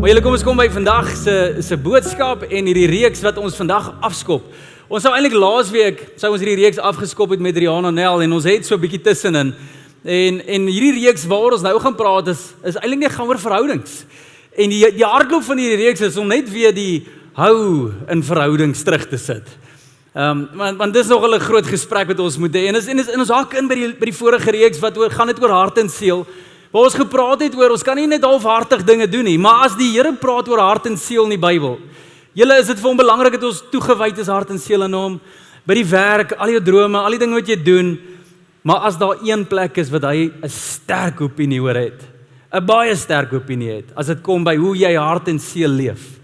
Maar julle, kom ons kom by vandag se boodskap en hierdie reeks wat ons vandag afskop. Ons sou eintlik laasweek ons hierdie reeks afgeskop het met Rihanna Nel en ons het so 'n bietjie tussenin. En hierdie reeks waar ons nou gaan praat is eintlik net gaan oor verhoudings. En die hardloop van hierdie reeks is om net weer die hou in verhoudings terug te sit. Want dis nogal 'n groot gesprek wat ons moet hê. En ons hak in by die vorige reeks wat gaan dit oor hart en siel. Waar ons gepraat het oor, ons kan nie net halfhartig dinge doen nie, maar as die Here praat oor hart en siel in die Bybel, julle is dit vir hom belangrik dat ons toegewyd is hart en siel aan hom, by die werk, al jou drome, al die dinge wat jy doen, maar as daar een plek is wat hy 'n sterk opinie oor het, 'n baie sterk opinie het, as dit kom by hoe jy hart en siel leef,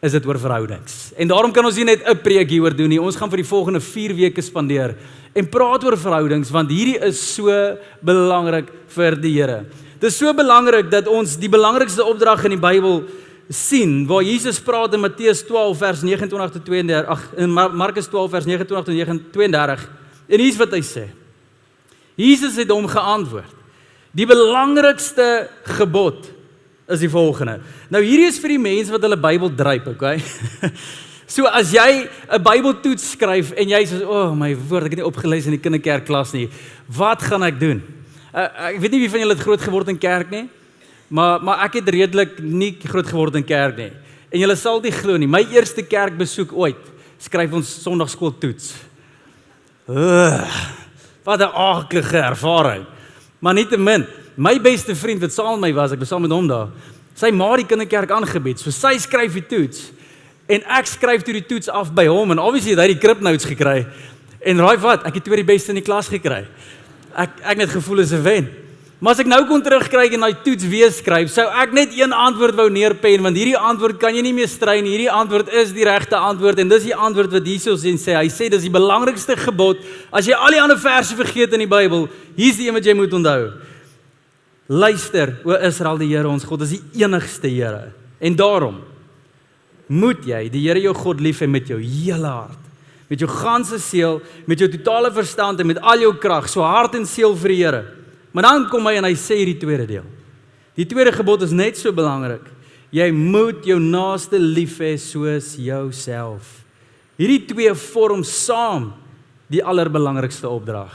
is dit oor verhoudings. En daarom kan ons nie net 'n preek hieroor doen nie, ons gaan vir die volgende 4 weke spandeer en praat oor verhoudings, want hierdie is so belangrik vir die Here. Dit is so belangrik dat ons die belangrikste opdrag in die Bybel sien, waar Jesus praat in Matteus 12 vers 29 tot 32, in Markus 12 vers 29 tot 32, en hier is wat hy sê. Jesus het hom geantwoord, die belangrikste gebod is die volgende. Nou hierdie is vir die mense wat hulle Bybel dryp, okay? So as jy 'n Bybeltoets skryf en jy sê, oh my woord, ek het nie opgelees in die kinderkerkklas nie, wat gaan ek doen? Ek weet nie wie van julle het groot geword in kerk nie, maar ek het redelik nie groot geword in kerk nie. En julle sal nie glo nie, my eerste kerkbesoek ooit, skryf ons Sondagskooltoets. Wat 'n aardige ervaring. Maar nietemin, my beste vriend wat saam met my was, ek was saam met hom daar, sy ma die kinderkerk aangebied, so sy skryf die toets, en ek skryf toe die toets af by hom, en obviously het hy die kripnotes gekry, en raai wat, ek het toe die beste in die klas gekry. Ek net gevoel as 'n wen. Maar as ek nou kon terugkryk en daai toets weer skryf, sou ek net een antwoord wou neerpen, want hierdie antwoord kan jy nie meer strei nie, hierdie antwoord is die regte antwoord, en dis die antwoord wat Jesus sê, hy sê, dis die belangrikste gebod, as jy al die ander verse vergeet in die Bybel, hier's die een wat jy moet onthou. Luister, o Israel, die Here ons God is die enigste Here, en daarom moet jy die Here jou God lief hê met jou hele hart, met jou ganse siel, met jou totale verstand en met al jou krag, so hart en siel vir die Here. Maar dan kom hy en hy sê die tweede deel. Die tweede gebod is net so belangrik. Jy moet jou naaste lief hê soos jouself. Hierdie twee vorm saam die allerbelangrikste opdrag.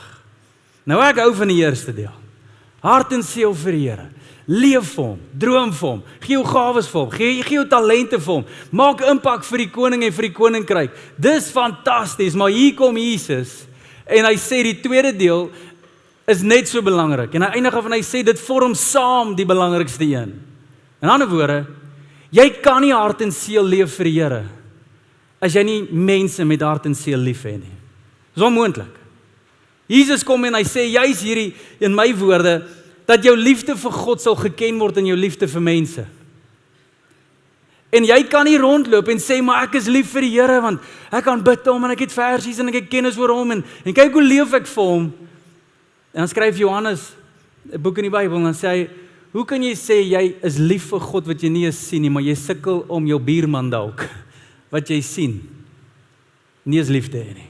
Nou ek hou van die eerste deel. Hart en siel vir die Here. Leef vir hom, droom vir hom, gee jou gawes vir hom, gee jou talente vir hom, maak impak vir die koning en vir die koninkryk. Dis fantasties, maar hier kom Jesus en hy sê die tweede deel is net so belangrik. En hy eindig af en hy sê dit vorm saam die belangrikste een. In ander woorde, jy kan nie hart en siel leef vir die Here as jy nie mense met hart en siel lief het nie. Dis onmoontlik. Jesus kom en hy sê juis hierdie in my woorde dat jou liefde vir God sal geken word in jou liefde vir mense. En jy kan nie rondloop en sê, maar ek is lief vir die Here, want ek kan bid hom, en ek het versies, en ek het kennis oor hom, en kyk hoe leef ek vir hom. En dan skryf Johannes 'n boek in die Bybel, en dan sê hy, hoe kan jy sê, jy is lief vir God, wat jy nie eens sien nie, maar jy sukkel om jou buurman dalk, wat jy sien, nie eens liefde hê nie.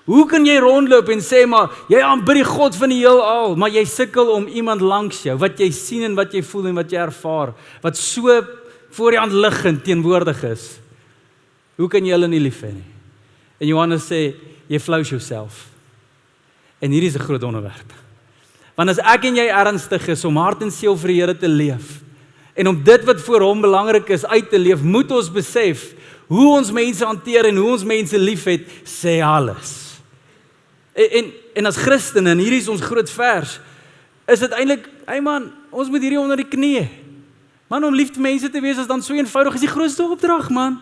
Hoe kan jy rondloop en sê, maar jy aanbid die God van die heelal, maar jy sukkel om iemand langs jou, wat jy sien en wat jy voel en wat jy ervaar, wat so voor die hand liggend teenwoordig is. Hoe kan jy hulle nie lief hê nie? En Johannes sê, jy flous jouself. En hierdie is 'n groot onderwerp. Want as ek en jy ernstig is om hart en siel vir die Here te leef, en om dit wat vir hom belangrik is uit te leef, moet ons besef, hoe ons mense hanteer en hoe ons mense liefhet, sê alles. En as Christene, en hierdie is ons groot vers, is dit eintlik, hey man, ons moet hierdie onder die knie. Man, om lief vir mense te wees is dan so eenvoudig, is die grootste opdrag, man.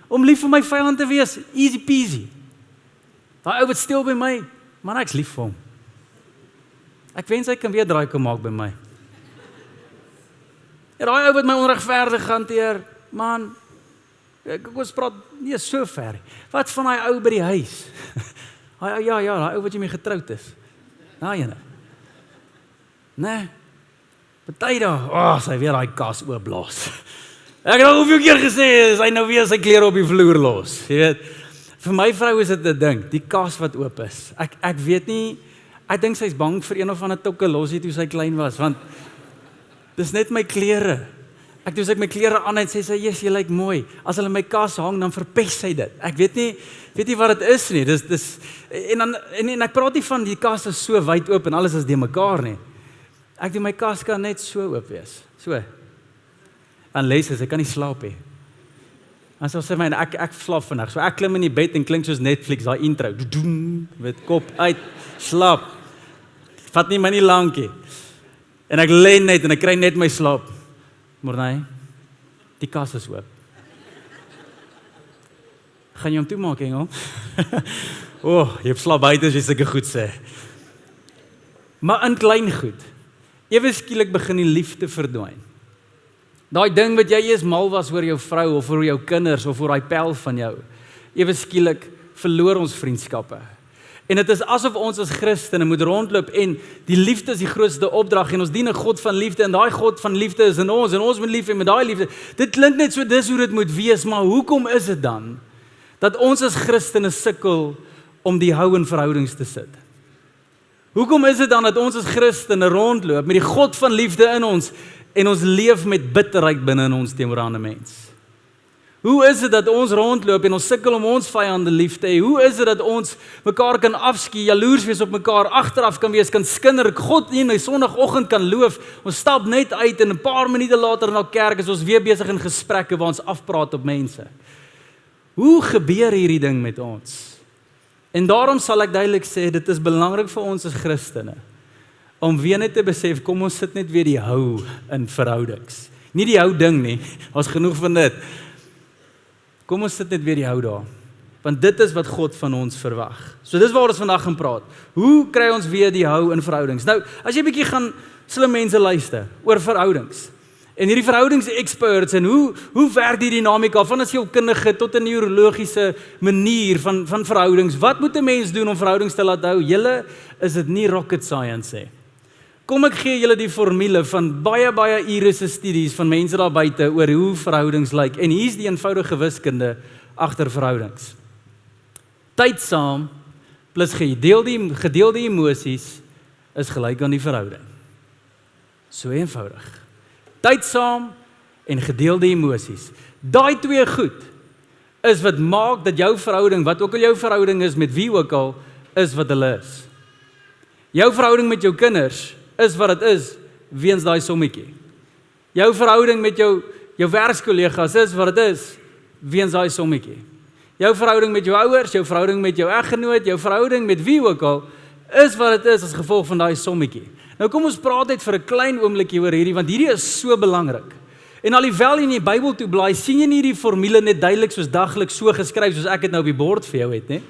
Om lief vir my vyand te wees, easy peasy. Daai ou wat steel by my, man, ek's lief vir hom. Ek wens hy kan weer draai kom maak by my. Ja, daai ou wat my onregverdig hanteer, man, ek ons praat nie so ver. Wat van daai ou by die huis? Ja, daai ou wat jy mee getroud is. Daai ene. Nee. Party daar, sy weer daai kas oopblaas. Ek het al hoeveel keer gesê, hy nou weer sy klere op die vloer los. Jy weet, vir my vrou is dit 'n ding, die kas wat oop is. Ek weet nie, ek dink sy's bang vir een of ander tokkelosie toe sy klein was, want dis net my klere. Ek doen ek my klere aan en sê sy, "Jesus, jy lyk mooi." As hulle my kas hang, dan verpes hy dit. Ek weet nie wat dit is nie. Dis en ek praat nie van die kas is so wyd oop en alles is de mekaar nie. Ek doen my kas kan net so oop wees. So. Unless ek kan nie slaap nie. En so sê my ek slaap vandag. So ek klim in die bed en klink soos Netflix, daai intro. Met kop uit, slaap. Vat nie my nie lank nie. En ek lê net en ek kry net my slaap. Maar nee, die kas is oop. Gaan jy hom toemaak, Engel? Jy het slaap buite as jy sulke goed sê. Maar in klein goed. Ewe skielik begin die liefde verdwyn. Daai ding wat jy eers mal was oor jou vrou of oor jou kinders of oor daai pel van jou. Ewe skielik verloor ons vriendskappe. En dit is asof ons as Christene moet rondloop en die liefde is die grootste opdrag en ons dien 'n God van liefde en daai God van liefde is in ons en ons moet lief hê met daai liefde. Dit klink net so dis hoe dit moet wees, maar hoekom is dit dan dat ons as Christene sukkel om die hou in verhoudings te sit? Hoekom is dit dan dat ons as Christene rondloop met die God van liefde in ons en ons leef met bitterheid binne in ons teenoor 'n ander mens? Hoe is dit dat ons rondloop en ons sukkel om ons vyande lief te hê? Hoe is dit dat ons mekaar kan afskie, jaloers wees op mekaar, agteraf kan wees, kan skinder, God in 'n Sondagoggend kan loof, ons stap net uit en 'n paar minute later na kerk is ons weer besig in gesprekke waar ons afpraat op mense? Hoe gebeur hierdie ding met ons? En daarom sal ek duidelik sê, dit is belangrik vir ons as Christene, om weer net te besef, kom ons sit net weer die hou in verhoudings. Nie die hou ding nie, ons genoeg van dit. Kom ons sit net weer die hou daar, want dit is wat God van ons verwag. So dis waar ons vandag gaan praat. Hoe kry ons weer die hou in verhoudings? Nou, as jy 'n bietjie gaan slim mense luister oor verhoudings, en hierdie verhoudingsexperts en hoe werk die dinamika van 'n sielkundige tot 'n neurologiese manier van verhoudings? Wat moet 'n mens doen om verhoudings te laat hou? Julle is dit nie rocket science hè. Kom ek gee julle die formule van baie ure se studies van mense daar buite oor hoe verhoudings lyk. En hier's die eenvoudige wiskunde agter verhoudings. Tyd saam plus gedeelde emosies is gelyk aan die verhouding. So eenvoudig. Tyd saam en gedeelde emosies. Daai twee goed is wat maak dat jou verhouding, wat ook al jou verhouding is met wie ook al, is wat hulle is. Jou verhouding met jou kinders is wat dit is, weens daai sommetjie. Jou verhouding met jou werkskollegas is wat dit is, weens daai sommetjie. Jou verhouding met jou ouers, jou verhouding met jou eggenoot, jou verhouding met wie ook al, is wat dit is as gevolg van daai sommetjie. Nou kom ons praat net vir 'n klein oombliekie oor hierdie, want hierdie is so belangrik. En alhoewel jy in die Bybel toe blaai, sien jy nie hierdie formule net duidelik soos dagliks so geskryf soos ek dit nou op die bord vir jou het, nie?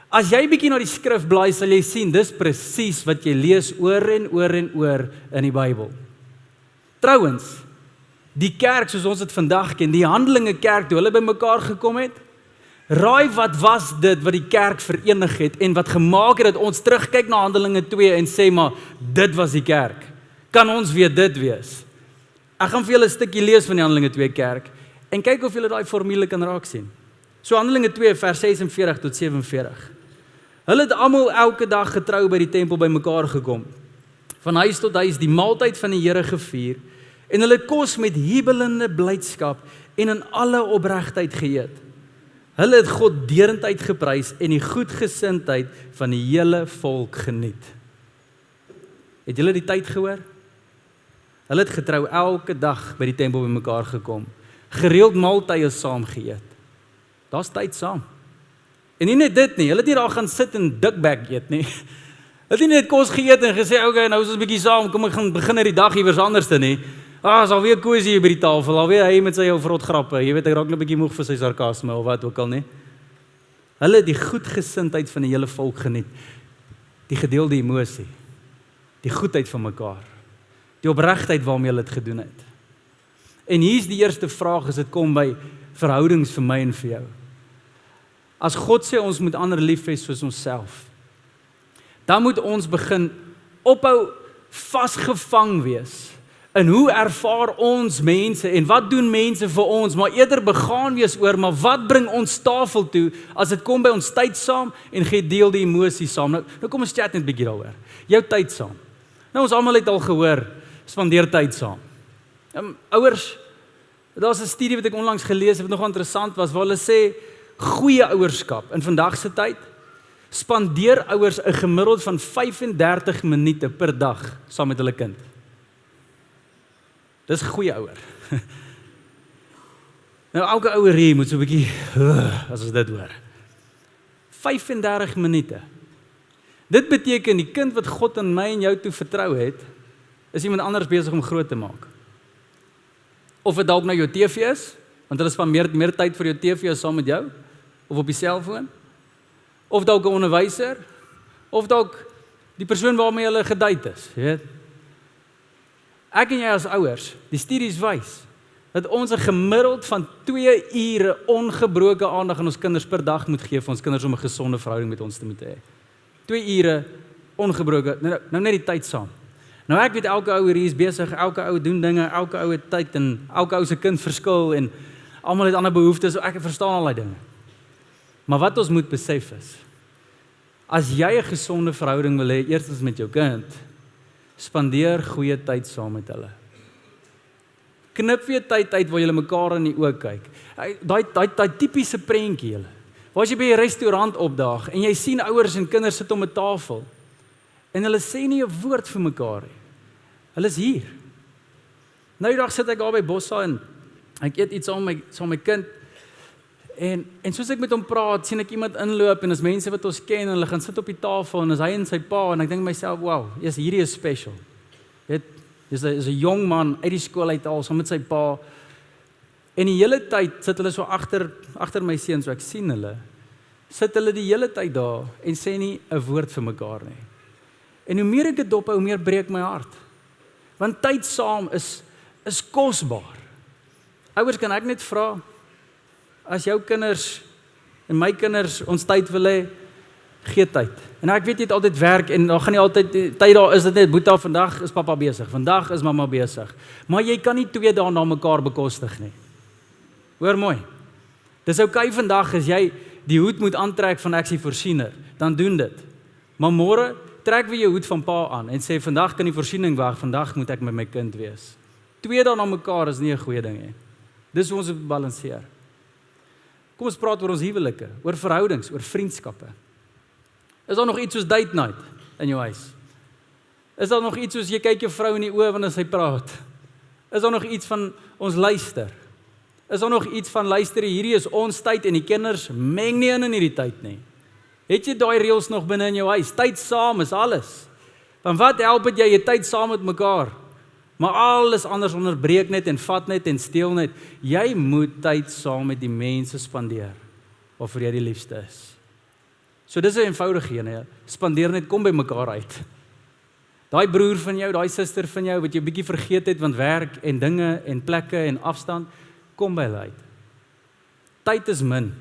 As jy bietjie na die skrif blaai, sal jy sien, dis presies wat jy lees oor en oor in die Bybel. Trouwens, die kerk soos ons dit vandag ken, die Handelinge kerk toe hulle bymekaar gekom het, raai wat was dit wat die kerk verenig het en wat gemaak het dat ons terugkyk na Handelinge 2 en sê maar, dit was die kerk. Kan ons weer dit wees? Ek gaan vir julle 'n stukkie lees van die Handelinge 2 kerk en kyk of julle daai formule kan raak sien. So Handelinge 2 vers 46 tot 47. Hulle het almal elke dag getrou by die tempel bymekaar gekom. Van huis tot huis die maaltyd van die Here gevier en hulle kos met jubelende blydskap en in alle opregtheid geëet. Hulle het God deurentyd geprys en die goedgesindheid van die hele volk geniet. Het julle die tyd gehoor? Hulle het getrou elke dag by die tempel bymekaar gekom. Gereeld maaltye saam geëet. Daar's tyd saam. En nie net dit nie, hulle het nie daar gaan sit en dikbek eet nie. Hulle het nie net kos geëet en gesê, okay, nou is ons 'n bietjie saam, kom ek gaan begin die dag iewers anders te nie. Is alweer koesie hier by die tafel, alweer hy met sy ou vrot grappe, jy weet, ek raak net 'n bietjie moeg vir sy sarkasme of wat ook al nie. Hulle het die goedgesindheid van die hele volk geniet, die gedeelde emosie, die goedheid van mekaar, die opregtheid waarmee hulle dit gedoen het. En hier's die eerste vraag as dit kom by verhoudings vir my en vir jou. As God sê ons moet ander lief hê soos onsself, dan moet ons begin ophou vasgevang wees in hoe ervaar ons mense en wat doen mense vir ons, maar eerder begaan wees oor, maar wat bring ons tafel toe as dit kom by ons tyd saam en gedeelde emosie saam. Nou kom ons chat net 'n bietjie daaroor. Jou tyd saam. Nou ons almal het al gehoor, spandeer tyd saam. Ouers, Daar's 'n studie wat ek onlangs gelees het wat nog interessant was, waar hulle sê goeie ouerskap in vandag se tyd spandeer ouers 'n gemiddeld van 35 minute per dag saam met hulle kind. Dis goeie ouer. Nou elke ouer hier moet so 'n bietjie as ons dit hoor. 35 minute. Dit beteken die kind wat God aan my en jou toe vertrou het, is iemand anders besig om groot te maak. Of dit dalk nou jou TV is, want hulle spandeer meer tyd vir jou TV as saam met jou, of op die selfoon, of dalk 'n onderwyser, of dalk die persoon waarmee hulle gedate is, jy weet. Ek en jy as ouers, die studies wys, dat ons 'n gemiddeld van 2 ure ongebroke aandag aan ons kinders per dag moet gee vir ons kinders om 'n gesonde verhouding met ons te moet hê. 2 ure ongebroke, nou net die tyd saam. Nou ek weet elke ouer hier is besig, elke ou doen dinge, elke ou het tyd en elke ou se kind verskil en almal het ander behoeftes, so ek verstaan al daai dinge. Maar wat ons moet besef is, as jy 'n gesonde verhouding wil hê, eerstens met jou kind, spandeer goeie tyd saam met hulle. Knip weer tyd uit waar julle mekaar in die oë kyk. Daai tipiese prentjie julle. Waar as jy by 'n restaurant opdaag en jy sien ouers en kinders sit om 'n tafel en hulle sê nie 'n woord vir mekaar nie. Hulle is hier. Nou die dag sit ek daar by Bossa en ek eet iets saam met my kind en soos ek met hom praat, sien ek iemand inloop en as mense wat ons ken en hulle gaan sit op die tafel en as hy en sy pa en ek dink myself, wow, hierdie is special. Weet, dis 'n jong man uit die skool uit al saam met sy pa. En die hele tyd sit hulle so agter my seun, so ek sien hulle. Sit hulle die hele tyd daar en sê nie 'n woord vir mekaar nie. En hoe meer ek dit dophou, hoe meer breek my hart. Want tyd saam is kosbaar. Ouers, kan ek net vra, as jou kinders en my kinders ons tyd wil hê, gee tyd. En ek weet jy het altyd werk en dan gaan nie altyd tyd daar is dit net Boeta, vandag is pappa besig, vandag is mamma besig. Maar jy kan nie 2 dae na mekaar bekostig nie. Hoor mooi. Dis okay vandag as jy die hoed moet aantrek van ek is die voorsiener, dan doen dit. Maar môre trek weer jou hoed van pa aan en sê vandag kan die voorsiening wag, vandag moet ek met my kind wees. 2 dae na mekaar is nie 'n goeie ding nie. Dis hoe ons moet balanseer. Kom ons praat oor ons huwelike, oor verhoudings, oor vriendskappe. Is daar nog iets soos date night in jou huis? Is daar nog iets soos jy kyk jou vrou in die oë wanneer sy praat? Is daar nog iets van ons luister? Is daar nog iets van luister, hierdie is ons tyd en die kinders meng nie in hierdie tyd nie? Het jy daai reëls nog binne in jou huis? Tyd saam is alles. Want wat help dit jy tyd saam met mekaar? Maar alles anders onderbreek net en vat net en steel net. Jy moet tyd saam met die mense spandeer waarvoor jy die liefste is. So dis 'n eenvoudige een, ja. Spandeer net, kom by mekaar uit. Daai broer van jou, daai suster van jou wat jy 'n bietjie vergeet het want werk en dinge en plekke en afstand, kom by hulle uit. Tyd is min,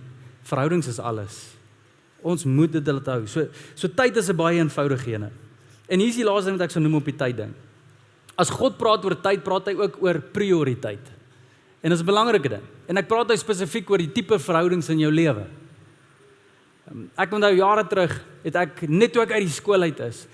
verhoudings is alles. Ons moet dit laat hou. So tyd is 'n baie eenvoudige een. En hier is die laaste ding wat ek sou noem op die tyd ding. As God praat oor tyd, praat hy ook oor prioriteit. En dis 'n belangrike ding. En ek praat nou spesifiek oor die tipe verhoudings in jou lewe. Ek onthou jare terug, het ek net toe ek uit die skool uit is,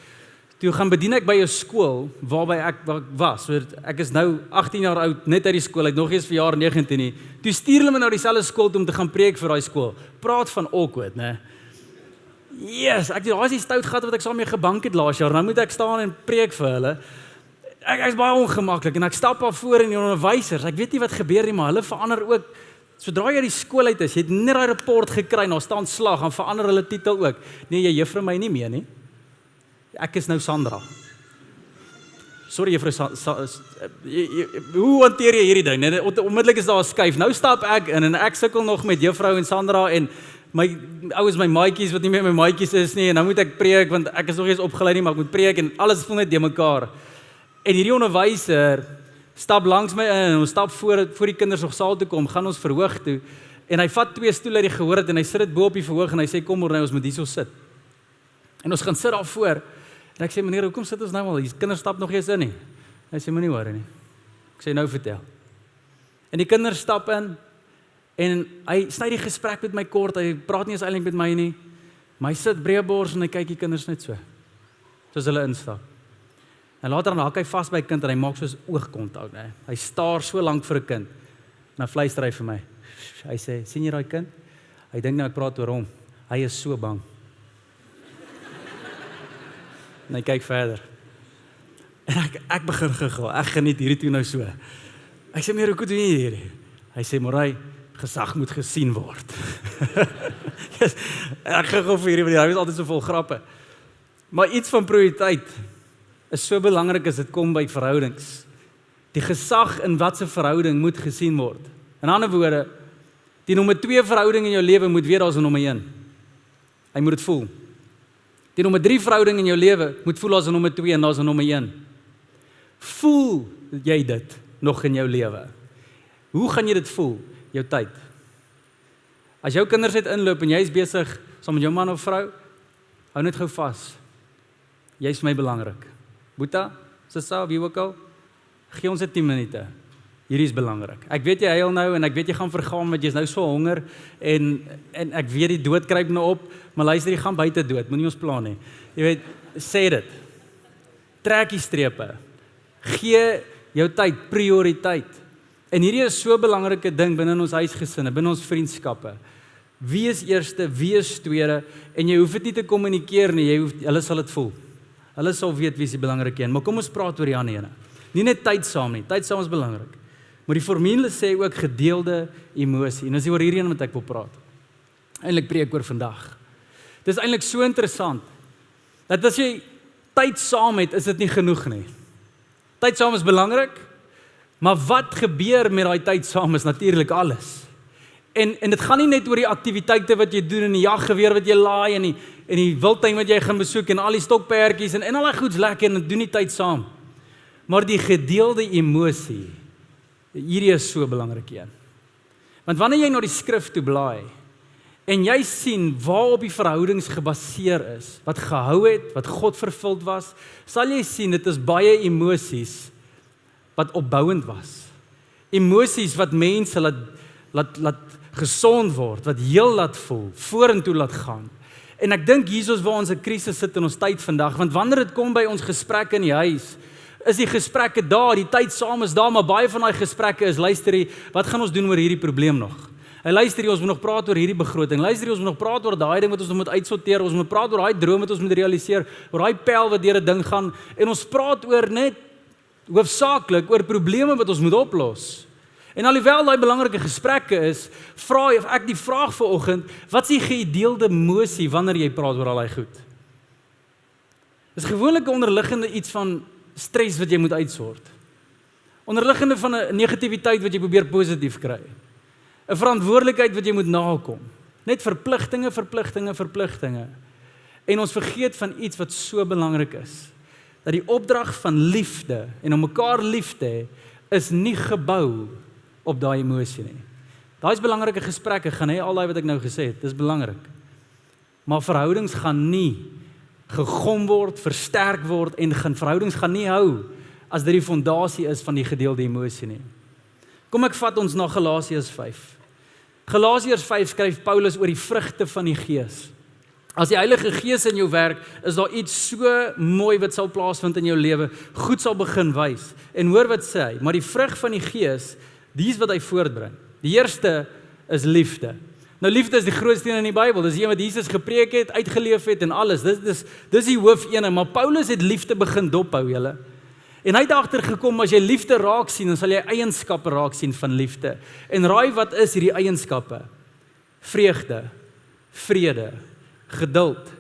toe gaan bedien ek by 'n skool waarby ek was. So ek is nou 18 jaar oud, net uit die skool uit, nog eens vir jaar 19 nie. Toe stuur hulle my na dieselfde skool toe om te gaan preek vir daai skool. Praat van awkward, né? Yes, ek het daai is die stout gat wat ek saam mee gebank het laas jaar. Nou moet ek staan en preek vir hulle. Ek is baie ongemaklik en ek stap af voor in die onderwysers. Ek weet nie wat gebeur nie, maar hulle verander ook. Sodra jy die skool uit is, jy het net daai rapport gekry, daar staan slag, dan verander hulle titel ook. Nee, jy juffrou my nie meer nie. Ek is nou Sandra. Sorry juffrou, hoe hanteer jy hierdie ding? Nee, onmiddellik is daar 'n skuif. Nou stap ek in en ek sukkel nog met juffrou en Sandra en my ouers, my maatjies wat nie meer my maatjies is nie en nou moet ek preek want ek is nog eens opgelei nie, maar ek moet preek en alles voel net de mekaar. En hierdie onderwyser stap langs my in en ons stap voor die kinders nog saal toe kom, gaan ons verhoog toe en hy vat 2 stoele uit die gehoor het en hy sit dit bo op die verhoog en hy sê kom Ornay, ons moet hierso sit. En ons gaan sit daar voor en ek sê meneer, hoekom sit ons nou al? Die kinders stap nog eens in nie. Hy sê moenie worry nie. Ek sê nou vertel. En die kinders stap in en hy sny die gesprek met my kort, hy praat nie eens eintlik met my nie, maar hy sit breëbors en hy kyk die kinders net so, soos hulle instap. En later dan hak hy vas by 'n kind en hy maak soos oogkontak, né? Hy staar so lank vir 'n kind. En dan fluister hy vir my. Hy sê, sien jy daai kind? Hy dink nou ek praat oor hom. Hy is so bang. En hy kyk verder. En ek begin giggel, ek geniet hierdie toe nou so. Ek sê, hoe goed doen jy hierdie? Hy sê, Moray, gesag moet gesien word. Yes, ek giggel vir hierdie, want hy is altyd so vol grappe. Maar iets van prioriteit is so belangrik as dit kom by verhoudings. Die gesag in watse verhouding moet gesien word. In ander woorde, die nommer 2 verhouding in jou lewe moet weet daar is 'n nommer 1. Hy moet dit voel. Die nommer 3 verhouding in jou lewe moet voel daar is 'n nommer 2 en daar is 'n nommer 1. Voel jy dit nog in jou lewe? Hoe gaan jy dit voel? Jou tyd. As jou kinders net inloop en jy is besig saam met jou man of vrou, hou net gou vas. Jy is my belangrik. Boeta, Sissa, wie ook al, gee ons dit 10 minute. Hierdie is belangrik. Ek weet jy huil nou en ek weet jy gaan vergaan want jy is nou so honger en ek weet die dood kruip nou op, maar luister, jy gaan buite dood, moenie ons pla nie. Jy weet, sê dit. Trek die strepe. Gee jou tyd prioriteit. En hierdie is so 'n belangrike ding binne ons huisgesinne, binne ons vriendskappe. Wie is eerste, wie is tweede, en jy hoef dit nie te kommunikeer nie, hulle sal dit voel. Hulle sal weet wie is die belangrike een, maar kom ons praat oor die ander ene. Nie net tyd saam nie, tyd saam is belangrik. Maar die formule sê ook gedeelde emosie, en dis oor hierdie een wat ek wil praat. Eintlik preek oor vandag. Dit is eintlik so interessant, dat as jy tyd saam het, is dit nie genoeg nie. Tyd saam is belangrik, maar wat gebeur met daai tyd saam is natuurlik alles. En dit gaan nie net oor die aktiwiteite wat jy doen en die jaggeweer wat jy laai en die wildtuin wat jy gaan besoek en al die stokperdjies en al die goeds lekker en dit doen die tyd saam. Maar die gedeelde emosie, hierdie is so belangrik een. Want wanneer jy na die skrif toe blaai en jy sien waarop die verhoudings gebaseer is, wat gehou het, wat God vervuld was, sal jy sien dit is baie emosies wat opbouend was. Emosies wat mense laat gesond word, wat heel laat voel, vorentoe laat gaan. En ek dink hier is waar ons 'n krisis sit in ons tyd vandag, want wanneer dit kom by ons gesprekke in die huis, is die gesprekke daar, die tyd saam is daar, maar baie van daai gesprekke is, luister jy, wat gaan ons doen oor hierdie probleem nog? En luister jy, ons moet nog praat oor hierdie begroting, luister jy, ons moet nog praat oor daai ding wat ons nog moet uitsorteer, ons moet praat oor daai droom wat ons moet realiseer, oor daai pyl wat deur 'n ding gaan, en ons praat oor net hoofsaaklik oor probleme wat ons moet oplos. En alhoewel daai belangrike gesprekke is, vra ek die vraag vanoggend, wat is die gedeelde emosie wanneer jy praat oor al daai goed? Dis gewoonlik 'n onderliggende iets van stres wat jy moet uitsort. Onderliggende van 'n negativiteit wat jy probeer positief kry. 'n Verantwoordelikheid wat jy moet nakom. Net verpligtinge. En ons vergeet van iets wat so belangrik is. Dat die opdrag van liefde en om mekaar lief te hê is nie gebou op daai emosie nie. Daai is belangrike gesprekke, gaan al daai wat ek nou gesê het, dis belangrik. Maar verhoudings gaan nie gegom word, versterk word en verhoudings gaan nie hou as dit die fondasie is van die gedeelde emosie nie. Kom ek vat ons na Galasiërs 5. Galasiërs 5 skryf Paulus oor die vrugte van die Gees. As die Heilige Gees in jou werk, is daar iets so mooi wat sal plaasvind in jou lewe, goed sal begin wys. En hoor wat sê hy, maar die vrug van die Gees, die is wat hy voortbring. Die eerste is liefde. Nou liefde is die grootste een in die Bybel, dis die een wat Jesus gepreek het, uitgeleef het en alles, dis die hoof ene, maar Paulus het liefde begin dophou, julle. En hy het agtergekom, as jy liefde raak sien, dan sal jy eienskappe raak sien van liefde. En raai wat is hierdie eienskappe? Vreugde, vrede, geduld,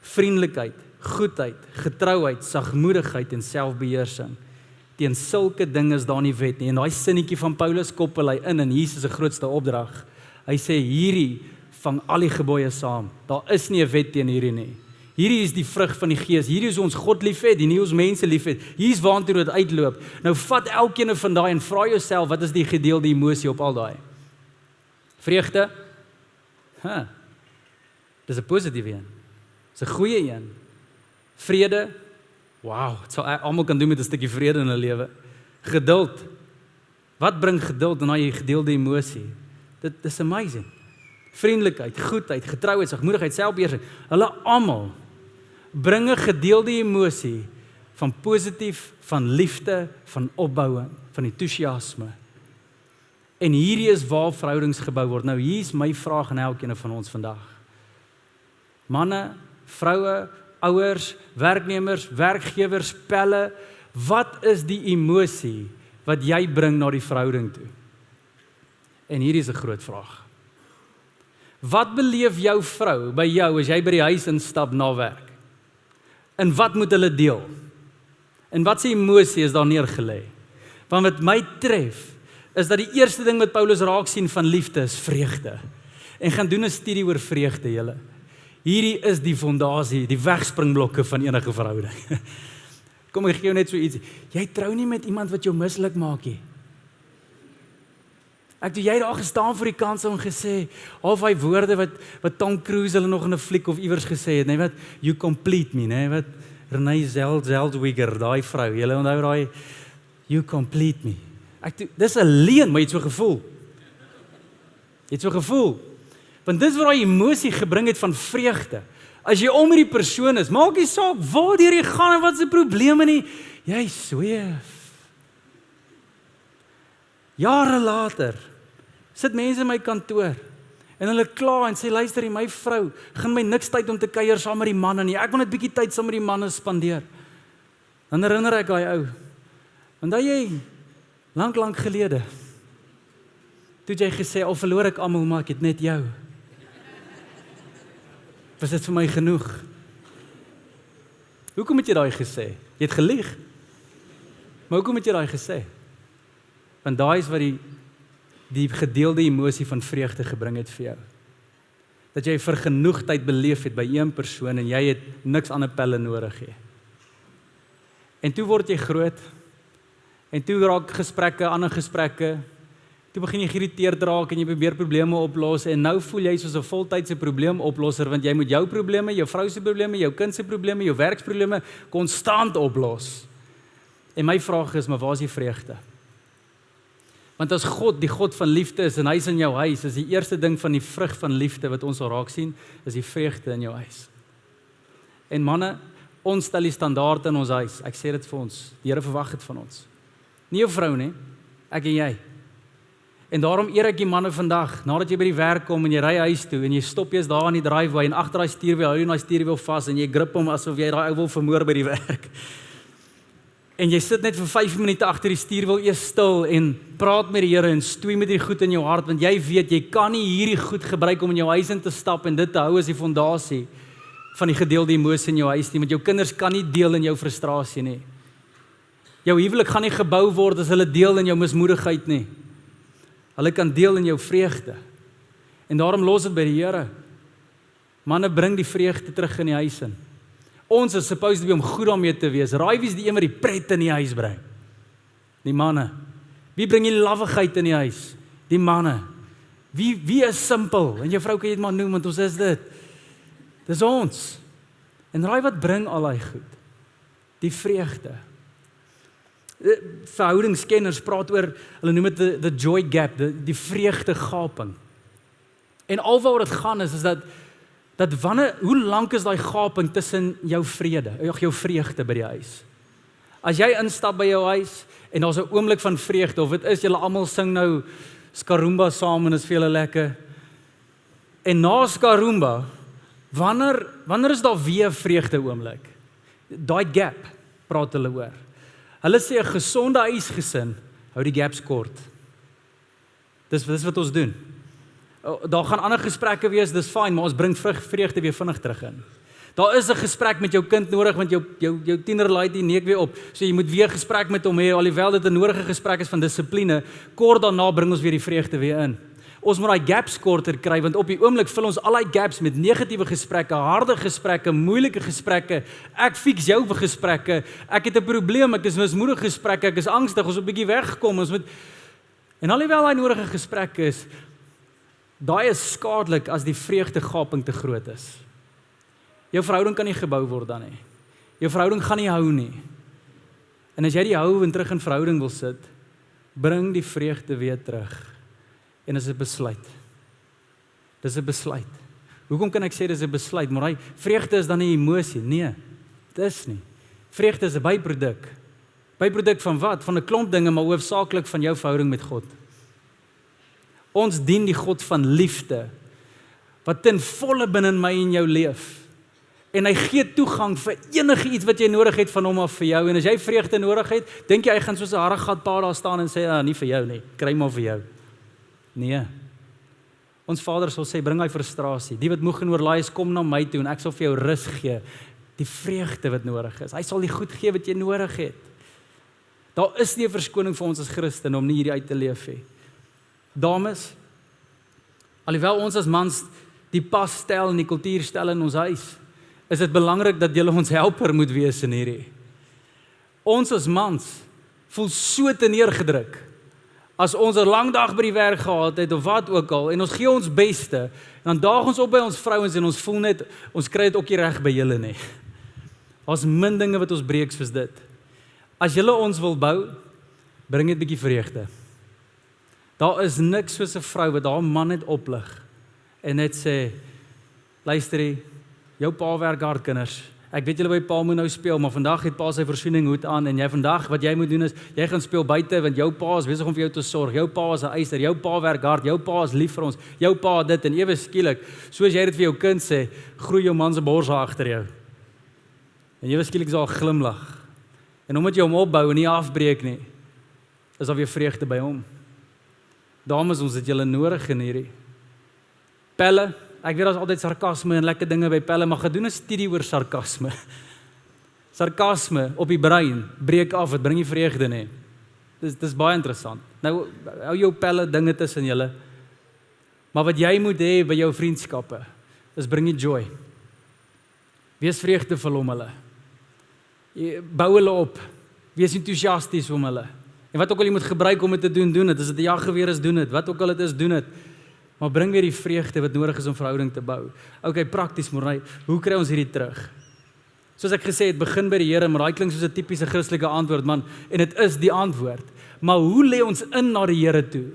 vriendelikheid, goedheid, getrouheid, sagmoedigheid en selfbeheersing. Teen sulke dinge is daar nie wet nie. En daai sinnetjie van Paulus koppel hy in Jesus se grootste opdrag. Hy sê hierdie vang al die gebooie saam. Daar is nie 'n wet teen hierdie nie. Hierdie is die vrug van die Gees. Hierdie is hoe ons God liefhet, die nie ons mense liefhet. Hier is waartoe dit uitloop. Nou vat elkeen van daai en vra jouself, wat is die gedeelde emosie op al daai? Vreugde? Dis 'n positiewe een. Dis 'n goeie een. Vrede? Wow, dit sal almal kan doen met 'n stukkie vrede in hulle lewe. Geduld. Wat bring geduld in daai gedeelde emosie? Dit is amazing. Vriendelikheid, goedheid, getrouheid, sagmoedigheid, selfbeheersing. Hulle almal bring 'n gedeelde emosie van positief, van liefde, van opbouing, van entoesiasme. En hierdie is waar verhoudings gebou word. Nou hier is my vraag aan elkeen van ons vandag. Manne, vroue, ouers, werknemers, werkgewers, pelle, wat is die emosie wat jy bring na die verhouding toe? En hier is 'n groot vraag. Wat beleef jou vrou by jou as jy by die huis instap na werk? En wat moet hulle deel? En wat se emosie is daar neergelê? Want wat my tref, is dat die eerste ding wat Paulus raak sien van liefde is vreugde. En gaan doen 'n studie oor vreugde, julle. Hierdie is die fondasie, die wegspringblokke van enige verhouding. Kom ek gee jou net so iets. Jy trou nie met iemand wat jou mislik maak nie. Ek toe jy daar gestaan voor die kansel en gesê, half hy woorde wat Tom Cruise hulle nog in 'n fliek of iewers gesê het, nee wat, you complete me, nee wat, Renee Zellweger, daai vrou, julle onthou daai, you complete me. Ek toe, dis 'n leuen, maar jy het so gevoel. Jy het so gevoel. Want dis wat daai emosie gebring het van vreugde. As jy om met die persoon is, maak nie saak waartoe jy gaan en wat se probleme nie, jy sweef. Jare later sit mense in my kantoor en hulle kla en sê luister, my vrou gaan my niks tyd om te kuier saam met die manne nie. Ek wil net bietjie tyd saam met die manne spandeer. Dan herinner ek daai ou. Want jy lank gelede toe jy gesê al verloor ek almal, maar ek het net jou. Was dit vir my genoeg? Hoekom het jy daai gesê? Jy het gelieg. Maar hoekom het jy daai gesê? Want daai is wat die gedeelde emosie van vreugde gebring het vir jou. Dat jy vergenoegdheid beleef het by een persoon en jy het niks ander pelle nodig nie. En toe word jy groot. En toe raak gesprekke, ander gesprekke. Toe begin jy geïrriteerd raak en jy probeer probleme oplos en nou voel jy soos 'n voltydse probleemoplosser want jy moet jou probleme, jou vrou se probleme, jou kind se probleme, jou werksprobleme konstant oplos. En my vraag is, maar waar is die vreugde? Want as God, die God van liefde is en hy is in jou huis, is die eerste ding van die vrug van liefde wat ons sal raak sien, is die vreugde in jou huis. En manne, ons stel die standaard in ons huis. Ek sê dit vir ons, die Here verwag dit van ons. Nie jou vrou nie, ek en jy. En daarom eer ek die manne vandag, nadat jy by die werk kom en jy ry huis toe en jy stop eers daar in die driveway en agter daai stuurwiel hou jy daai stuurwiel vas en jy grip hom asof jy daai ou wil vermoor by die werk. En jy sit net vir 5 minute agter die stuurwiel eers stil en praat met die Here en stoei met die goed in jou hart want jy weet jy kan nie hierdie goed gebruik om in jou huis in te stap en dit te hou as die fondasie van die gedeelde emosie in jou huis nie, want jou kinders kan nie deel in jou frustrasie nie. Jou huwelik gaan nie gebou word as hulle deel in jou mismoedigheid nie. Hulle kan deel in jou vreugde. En daarom los dit by die Here. Manne, bring die vreugde terug in die huis in. Ons is supposed to be om goed daarmee te wees. Raai wie is die een wat die pret in die huis bring? Die manne. Wie bring die lawwigheid in die huis? Die manne. Wie is simpel? En jou vrou kan jy dit maar noem, want ons is dit. Dis ons. En raai wat bring al daai goed? Die vreugde. Verhoudingskenners praat oor, hulle noem dit the joy gap, die vreugdegaping. En alwaar dit gaan is dat wanneer, hoe lank is daai gaping tussen jou vrede, jou vreugde by die huis? As jy instap by jou huis en daar's 'n oomblik van vreugde, of dit is julle almal sing nou Skarumba saam en is vir julle lekker. En na Skarumba, wanneer is daar weer 'n vreugde oomblik? Daai gap praat hulle oor. Hulle sê 'n gesonde huisgesin hou die gaps kort. Dis wat ons doen. Daar gaan ander gesprekke wees, dis fyn, maar ons bring vreugde weer vinnig terug in. Daar is 'n gesprek met jou kind nodig want jou tiener laai die neek weer op. So jy moet weer gesprek met hom hê alhoewel dit 'n nodige gesprek is van dissipline. Kort daarna bring ons weer die vreugde weer in. Ons moet daai gaps korter kry want op die oomblik vul ons al daai gaps met negatiewe gesprekke, harde gesprekke, moeilike gesprekke. Ek fix jou vir gesprekke. Ek het 'n probleem, ek is mismoedig gesprekke, ek is angstig, ons het 'n bietjie weggekom. En alhoewel daai nodige gesprekke is, daai is skadelik as die vreugdegaping te groot is. Jou verhouding kan nie gebou word dan nie. Jou verhouding gaan nie hou nie. En as jy die hou en terug in verhouding wil sit, bring die vreugde weer terug. En dis 'n besluit. Dis 'n besluit. Hoekom kan ek sê dis 'n besluit? Maar daai vreugde is dan nie 'n emosie. Nee, dit is nie. Vreugde is 'n byproduk. Byproduk van wat? Van 'n klomp dinge, maar hoofsaaklik van jou verhouding met God. Ons dien die God van liefde, wat ten volle binne my en jou leef. En hy gee toegang vir enige iets wat jy nodig het van hom af vir jou. En as jy vreugde nodig het, dink jy hy gaan soos 'n harregat pa daar staan en sê, nie vir jou nie, kry maar vir jou. Nee. Ons Vader sal sê, bring hy frustrasie. Die wat moeg en oorlaai is, kom na my toe en ek sal vir jou rus gee. Die vreugde wat nodig is. Hy sal die goed gee wat jy nodig het. Daar is nie 'n verskoning vir ons as Christen om nie hierdie uit te leef nie. Dames, alhoewel ons as mans die pas stel en die kultuur stel in ons huis, is dit belangrik dat julle ons helper moet wees in hierdie. Ons as mans voel so te neergedruk as ons 'n lang dag by die werk gehad het of wat ook al en ons gee ons beste en dan daag ons op by ons vrouens en ons voel net ons kry dit ook nie reg by julle nie. Daar's min dinge wat ons breek soos dit. As julle ons wil bou, bring dit 'n bietjie vreugde. Daar is niks soos 'n vrou wat haar man net oplig en net sê, luister, jou pa werk hard kinders. Ek weet julle by pa moet nou speel, maar vandag het pa sy voorsiening hoed aan en jy vandag wat jy moet doen is jy gaan speel buite want jou pa is besig om vir jou te sorg. Jou pa is 'n eiser, jou pa werk hard, jou pa is lief vir ons. Jou pa dit en ewe skielik, soos jy dit vir jou kind sê, groei jou man se bors agter jou. En ewe skielik is daar 'n glimlag. En omdat jy hom opbou en nie afbreek nie, is daar weer vreugde by hom. Dames, ons het julle nodig in hierdie. Pelle, ek weet daar's altyd sarkasme en lekker dinge by pelle, maar gedoen 'n studie oor sarkasme. Sarkasme op die brein breek af, dit bring nie vreugde nie. Dis baie interessant. Nou, hou jou pelle dinge tussen julle. Maar wat jy moet hê by jou vriendskappe, is bring jy joy. Wees vreugdevol om hulle. Bou hulle op. Wees entoesiasties om hulle. En wat ook al jy moet gebruik om dit te doen, doen dit. As dit 'n jaggeweer is, doen dit. Wat ook al dit is, doen dit. Maar bring weer die vreugde wat nodig is om verhouding te bou. Okay, prakties, Morney, hoe kry ons hierdie terug? Soos ek gesê het, begin by die Here, maar daai klink soos 'n tipiese Christelike antwoord, man, en dit is die antwoord. Maar hoe lê ons in na die Here toe,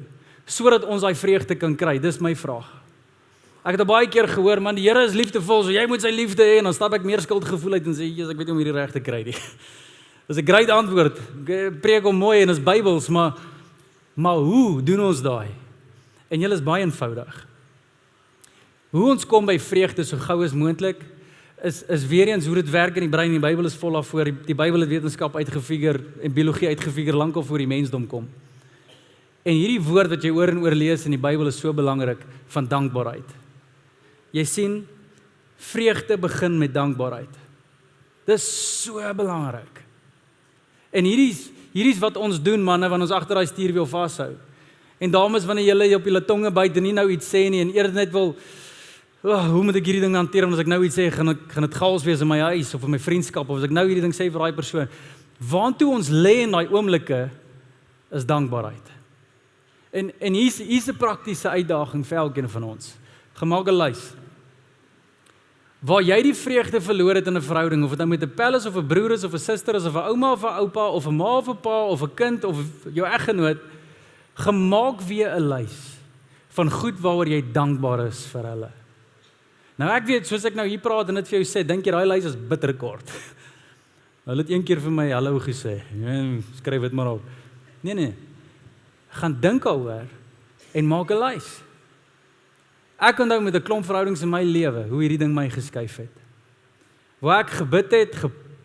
sodat ons daai vreugde kan kry? Dis my vraag. Ek het al baie keer gehoor, man, die Here is liefdevol, so jy moet sy liefde hê, en dan stap ek meer skuldgevoel uit en sê, Jesus, ek weet nie om hierdie reg te kry nie. Dis 'n great antwoord. Ek preek hom mooi en is Bybels, maar hoe doen ons daai? En julle is baie eenvoudig. Hoe ons kom by vreugde so gou as moontlik, is weer eens hoe dit werk in die brein. Die Bybel is vol daarvoor. Die Bybel het wetenskap uitgefigure en biologie uitgefigure lankal voor die mensdom kom. En hierdie woord wat jy oor en oor lees in die Bybel is so belangrik, van dankbaarheid. Jy sien, vreugde begin met dankbaarheid. Dis so belangrik. En hierdie is wat ons doen, manne, wanneer ons agter daai stuurwiel vashou. En dames, wanneer julle op julle tonge byt en nie nou iets sê nie en eerder net wil, hoe moet ek hierdie ding hanteer, want as ek nou iets sê, gaan dit chaos wees in my huis of in my vriendskap, of as ek nou hierdie ding sê vir daai persoon. Waantoe ons lê in daai oomblikke is dankbaarheid. En hier's 'n praktiese uitdaging vir elkeen van ons. Gemaak 'n lys. Waar jy die vreugde verloor het in 'n verhouding, of dit nou met 'n pel is of 'n broer is of 'n suster is of 'n ouma of 'n oupa of 'n ma of 'n pa of 'n kind of jou eggenoot, gemaak weer 'n lys van goed waaroor jy dankbaar is vir hulle. Nou ek weet, soos ek nou hier praat en dit vir jou sê, dink jy daai lys is bitterkort. Hulle het een keer vir my hallo gesê. Skryf dit maar op. Nee. Gaan dink daaroor en maak 'n lys. Ek onthou met 'n klomp verhoudings in my lewe hoe hierdie ding my geskuif het. Waar ek gebid het,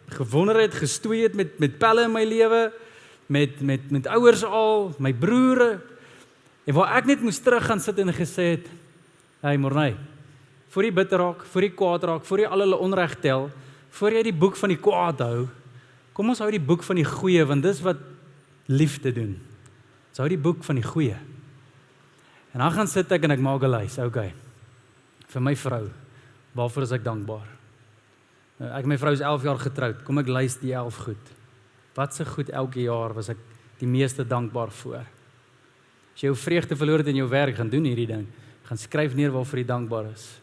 gewonder het, gestoei het met pelle in my lewe, met ouers al, my broere, en waar ek net moes terug gaan sit en gesê het, hey Morney, voor jy bitter raak, voor jy kwaad raak, voor jy al hulle onreg tel, voor jy die boek van die kwaad hou, kom ons hou die boek van die goeie, want dis wat liefde doen. Ons hou die boek van die goeie. En dan gaan sit ek en ek maak 'n lys, okay, vir my vrou, waarvoor is ek dankbaar? Ek en my vrou is 11 jaar getroud, kom ek lys die 11 goed. Wat se goed elke jaar was ek die meeste dankbaar voor? As jy jou vreugde verloor het in jou werk, gaan doen hierdie ding, gaan skryf neer waarvoor jy dankbaar is.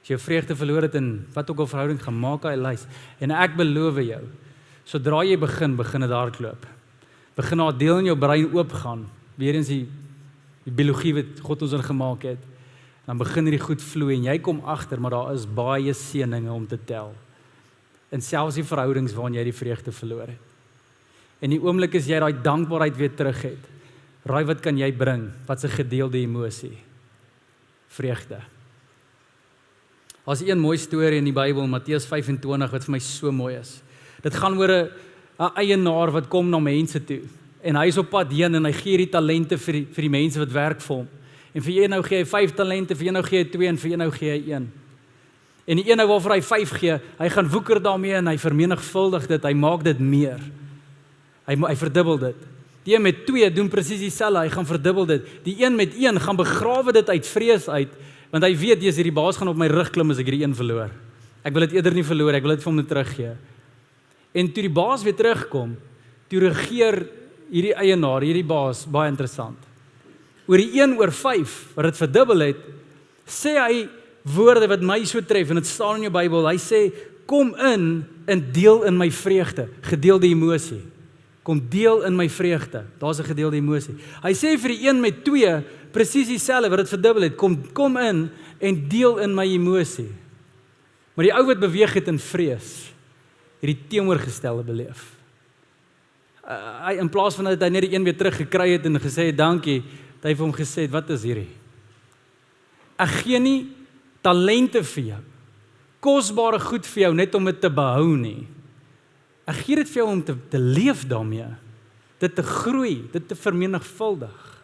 As jy jou vreugde verloor het in wat ook al verhouding, gaan maak 'n lys. En ek beloof jou, sodra jy begin dit hardloop. Begin daar 'n deel in jou brein oopgaan, weer eens die biologie wat God ons in gemaak het, dan begin hierdie goed vloei en jy kom agter, maar daar is baie seëninge om te tel. En selfs die verhoudings waarin jy die vreugde verloor het. En die oomblik as jy daai dankbaarheid weer terug het, Raai wat kan jy bring? Wat 'n gedeelde emosie? Vreugde. Daar's een mooi storie in die Bybel, Matteus 25, wat vir my so mooi is. Dit gaan oor 'n eienaar wat kom na mense toe. En hy is op pad heen en hy gee die talente vir die mense wat werk vir hom. En vir een nou gee hy 5 talente, vir een nou gee hy 2 en vir een nou gee hy 1. En die een nou waarvoor hy 5 gee, hy gaan woeker daarmee en hy vermenigvuldig dit, hy maak dit meer. Hy verdubbel dit. Die een met 2 doen presies dieselfde, hy gaan verdubbel dit. Die een met 1 gaan begrawe dit uit vrees uit, want hy weet Jesus, hierdie baas gaan op my rug klim as ek hierdie een verloor. Ek wil dit eerder nie verloor, ek wil dit vir hom net teruggee. En toe die baas weer terugkom, toe regeer hierdie eienaar, hierdie baas, baie interessant. Oor die 1 oor 5, wat dit verdubbel het, sê hy woorde wat my so tref, en dit staan in jou Bybel, hy sê, kom in en deel in my vreugde, gedeelde emosie. Kom deel in my vreugde, daar's 'n gedeelde emosie. Hy sê vir die een met 2, presies dieselfde wat dit verdubbel het, kom in en deel in my emosie. Maar die ou wat beweeg het in vrees, het die teenoorgestelde beleef. Hy in plaas van dat hy net die een weer teruggekry het en gesê het dankie, het hy vir hom gesê, wat is hierdie? Ek gee nie talente vir jou, kosbare goed vir jou net om dit te behou nie. Ek gee dit vir jou om te leef daarmee, dit te groei, dit te vermenigvuldig.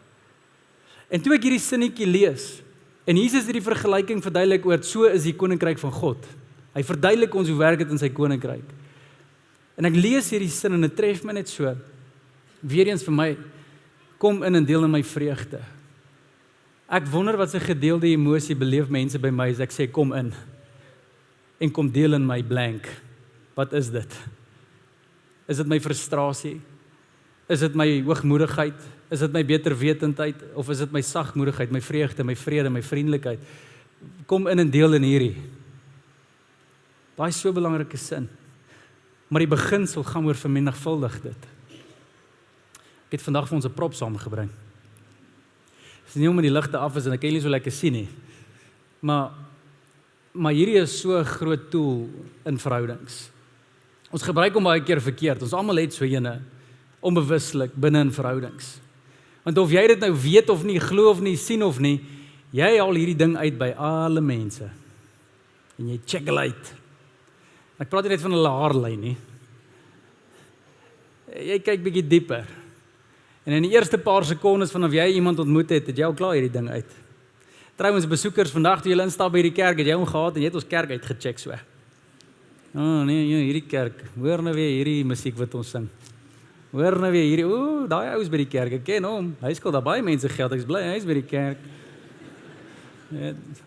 En toe ek hierdie sinnetjie lees, en Jesus het die vergelyking verduidelik oor, so is die koninkryk van God. Hy verduidelik ons hoe werk dit in sy koninkryk. En ek lees hierdie sin en dit tref my net so, weer eens vir my, kom in en deel in my vreugde. Ek wonder wat 'n gedeelde emosie beleef mense by my as ek sê kom in en kom deel in my blank. Wat is dit? Is dit my frustrasie? Is dit my hoogmoedigheid? Is dit my beterwetendheid? Of is dit my sagmoedigheid, my vreugde, my vrede, my vriendelikheid? Kom in en deel in hierdie. Daai is so 'n belangrike sin. Maar die beginsel gaan oor vermenigvuldig dit. Ek het vandag vir ons 'n prop saamgebring. Dis nie omdat die ligte af is en ek kan nie so lekker sien nie. Maar hierdie is so 'n groot tool in verhoudings. Ons gebruik hom baie keer verkeerd. Ons almal het so ene onbewuslik binne in verhoudings. Want of jy dit nou weet of nie, glo of nie, sien of nie, jy haal hierdie ding uit by alle mense. En jy check hulle uit. Ek praat nie net van hulle haarlyn nie. Jy kyk bietjie dieper. En in die eerste paar sekondes vanaf jy iemand ontmoet het, het jy al klaar hierdie ding uit. Trouwens, besoekers, vandag toe julle instap by hierdie kerk, het jy hom gehad en jy het ons kerk uitgecheck so. Nee, hierdie kerk, hoor nou weer hierdie musiek wat ons sing. Hoor nou weer hierdie, daai ou is by die kerk, ek ken hom, hy skuld daar baie mense geld, ek is bly, hy is by die kerk.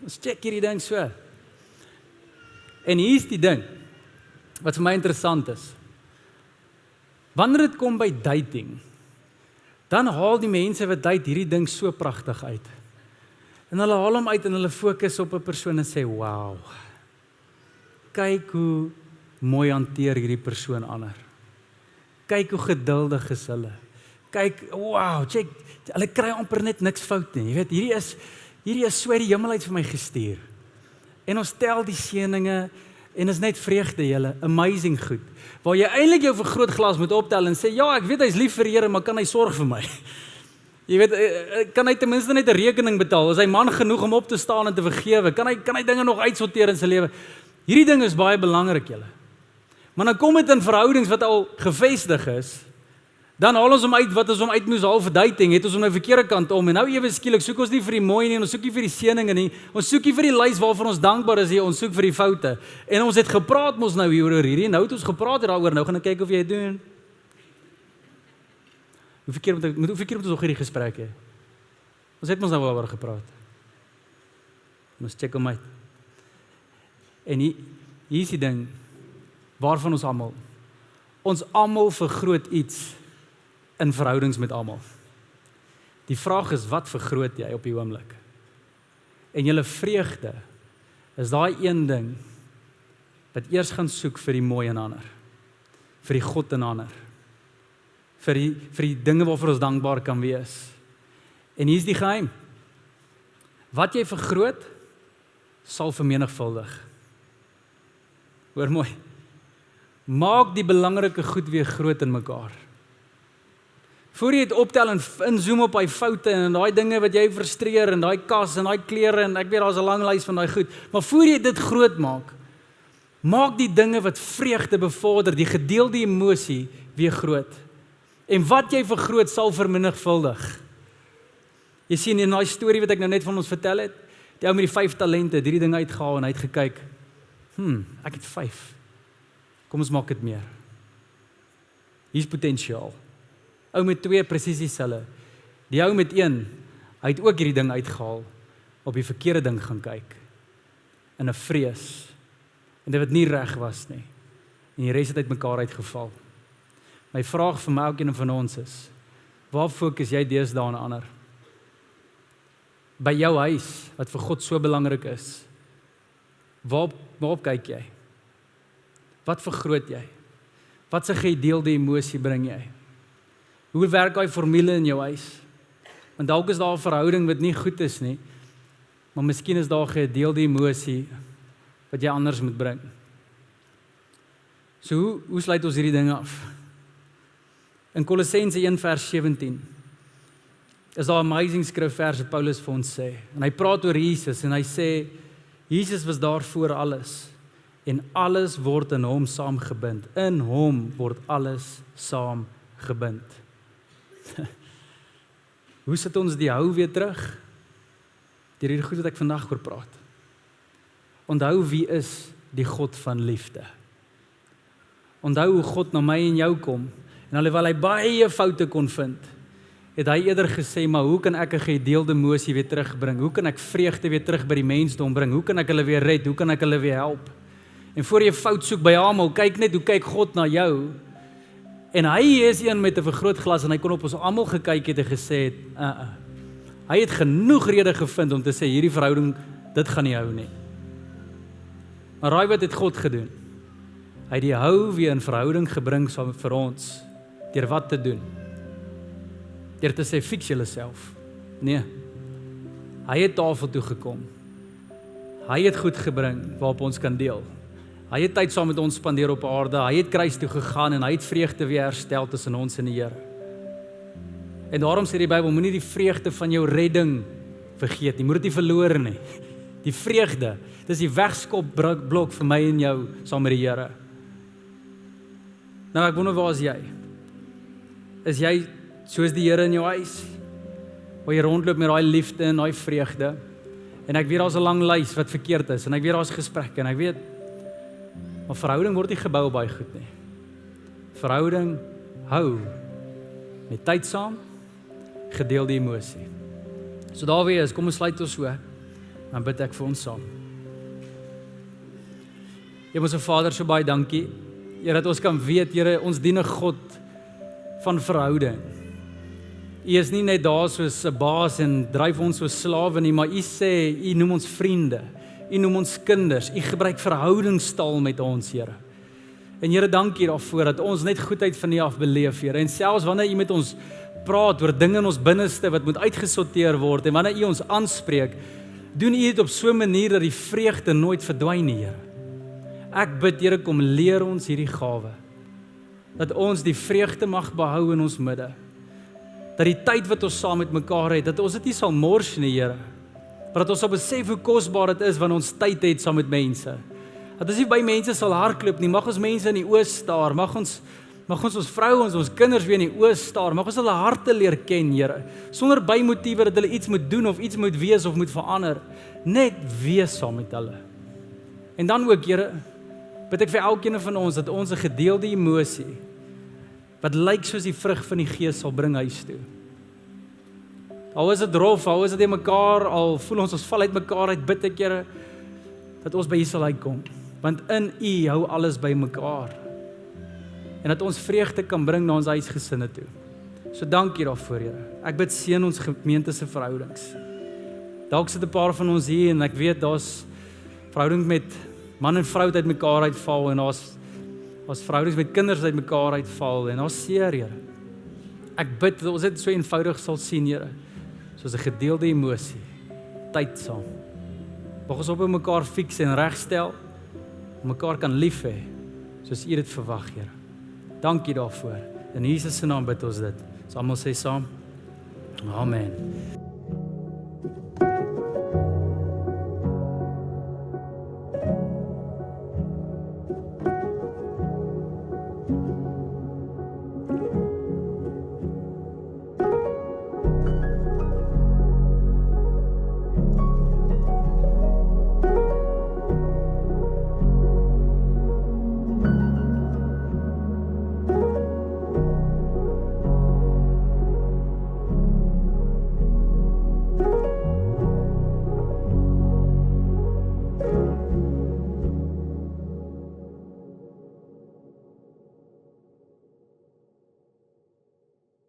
Ons check hierdie ding so. En hier is die ding, wat vir my interessant is. Wanneer dit kom by dating, dan haal die mense wat date hierdie ding so pragtig uit. En hulle haal hom uit en hulle fokus op 'n persoon en sê, wow, kyk hoe mooi hanteer hierdie persoon ander. Kyk hoe geduldig is hulle. Kyk, wow, check, hulle kry amper net niks fout nie. Jy weet, hierdie is so uit die hemel uit vir my gestuur. En ons tel die seëninge en is net vreugde julle, amazing goed. Waar jy eintlik jou vergrootglas moet optel en sê, ja, ek weet hy's lief vir die Here, maar kan hy sorg vir my? Jy weet, kan hy ten minste net 'n rekening betaal? Is hy man genoeg om op te staan en te vergewe? Kan hy dinge nog uitsorteer in sy lewe? Hierdie ding is baie belangrik julle. Maar dan kom dit in verhoudings wat al gevestig is, dan haal ons hom uit wat ons hom uit moes haal vir dating, het ons hom nou verkeerde kant om, en nou ewe skielik soek ons nie vir die mooi nie, ons soek nie vir die seëninge nie, ons soek nie vir die lys waarvan ons dankbaar is nie, ons soek vir die foute. En ons het gepraat mos nou hier oor hierdie, nou het ons gepraat daaroor, nou gaan ek kyk of jy dit doen. Hoe verkeerd moet ons nog hierdie gesprek hê? Ons het mos nou al oor gepraat. Ons check hom uit. En hier is die ding, waarvan ons almal vergroot iets in verhoudings met almal. Die vraag is, wat vergroot jy op die oomblik? En julle vreugde is daai een ding wat eers gaan soek vir die mooi in ander, vir die God in ander, vir die dinge waarvoor ons dankbaar kan wees. En hier is die geheim. Wat jy vergroot, sal vermenigvuldig. Hoor mooi. Maak die belangrike goed weer groot in mekaar. Voor jy dit optel en inzoom op hy foute en daai dinge wat jy frustreer en daai kas en daai klere en ek weet daar's 'n lang lys van daai goed, maar voor jy dit groot maak, maak die dinge wat vreugde bevorder, die gedeelde emosie weer groot. En wat jy vergroot sal vermenigvuldig. Jy sien in daai storie wat ek nou net van ons vertel het, die ou met die 5 talente, hierdie ding uitgehaal en hy het gekyk, ek het 5. Kom ons maak dit meer. Hier's potensiaal. Ou met 2 presies dieselfde. Die ou met 1, hy het ook hierdie ding uitgehaal, op die verkeerde ding gaan kyk, in 'n vrees, en dit wat nie reg was nie, en die res het uit mekaar uitgeval. My vraag vir my elkeen van ons is, waar fokus jy deesdae aan ander? By jou huis, wat vir God so belangrik is, waarop kyk jy? Wat vergroot jy? Wat 'n gedeelde emosie bring jy? Hoe werk daai formule in jou huis? Want dalk is daar 'n verhouding wat nie goed is nie, maar miskien is daar 'n gedeelde emosie wat jy anders moet bring. So hoe sluit ons hierdie ding af? In Kolossense 1 vers 17 is daar 'n amazing skrifvers wat Paulus vir ons sê. En hy praat oor Jesus en hy sê, Jesus was daar voor alles en alles word in hom saamgebind. In hom word alles saamgebind. Hoe sit ons die hou weer terug? Deur hierdie goed wat ek vandag oor praat. Onthou wie is die God van liefde. Onthou hoe God na my en jou kom. En alhoewel hy baie foute kon vind, het hy eerder gesê, maar hoe kan ek 'n gedeelde emosie weer terugbring? Hoe kan ek vreugde weer terug by die mensdom bring? Hoe kan ek hulle weer red? Hoe kan ek hulle weer help? En voor jy fout soek by almal, kyk net hoe kyk God na jou. En hy is een met 'n vergrootglas en hy kon op ons almal gekyk het en gesê het, Hy het genoeg rede gevind om te sê, hierdie verhouding, dit gaan nie hou nie. Maar raai wat het God gedoen? Hy het die hou weer in verhouding gebring saam vir ons, deur wat te doen? Deur te sê, fix julle self. Nee, hy het tafel toe gekom. Hy het goed gebring waarop ons kan deel. Hy het tyd saam met ons spandeer op aarde, hy het kruis toe gegaan en hy het vreugde weer herstel tussen ons en die Here. En daarom sê die Bybel, moenie die vreugde van jou redding vergeet nie, moet dit nie verloor nie. Die vreugde, dis die wegskopblok vir my en jou saam met die Here. Nou ek wonder, waar is jy? Is jy soos die Here in jou huis? Waar jy rondloop met daai liefde en daai vreugde? En ek weet daar's 'n lang lys wat verkeerd is, en ek weet daar's gesprekke, en ek weet, maar verhouding word nie gebou op baie goed nie. Verhouding hou met tyd saam, gedeelde emosie. So daar weer is, kom ons sluit ons so, dan bid ek vir ons saam. Hemelse Vader, so baie dankie, Here, dat ons kan weet, Here, ons dien 'n God van verhouding. U is nie net daar soos 'n baas en dryf ons soos slawe nie, maar U sê, U noem ons vriende, U noem ons kinders, U gebruik verhoudingstaal met ons, Here. En Here, dankie daarvoor, dat ons net goedheid van U af beleef, Here. En selfs wanneer U met ons praat oor dinge in ons binneste wat moet uitgesorteer word, en wanneer U ons aanspreek, doen U dit op so 'n manier dat die vreugde nooit verdwyn nie, Here. Ek bid, Here, kom leer ons hierdie gawe, dat ons die vreugde mag behou in ons midde, dat die tyd wat ons saam met mekaar het, dat ons dit nie sal mors nie, Here, maar dat ons sal besef hoe kosbaar dit is wanneer ons tyd het saam met mense, dat ons nie by mense sal hardloop nie, mag ons mense in die oë staar, mag ons vrouens, ons kinders weer in die oë staar, mag ons hulle harte leer ken, Here, sonder bymotiewe dat hulle iets moet doen, of iets moet wees, of moet verander, net wees saam met hulle. En dan ook, Here, bid ek vir elkeen van ons, dat ons 'n gedeelde emosie, wat lyk soos die vrug van die Gees sal bring huis toe. Al is dit rof, al is dit in mekaar, al voel ons val uit mekaar uit, bid ek, Here, dat ons by U sal uitkom, want in U hou alles by mekaar, en dat ons vreugde kan bring na ons huisgesinne toe. So dankie daarvoor, Here. Ek bid seën ons gemeente se verhoudings. Dalk sit 'n paar van ons hier, en ek weet daar's verhoudings met man en vrou uit mekaar uitval, en daar's verhoudings met kinders uit mekaar uitval, en daar's seer, Here. Ek bid dat ons dit so eenvoudig sal sien, Here, soos 'n gedeelde emosie, tyd saam. Mag ons op mekaar fix en regstel, mekaar kan lief hê, soos U dit verwag, Here. Dankie daarvoor. In Jesus se naam bid ons dit. Ons almal sê saam. Amen.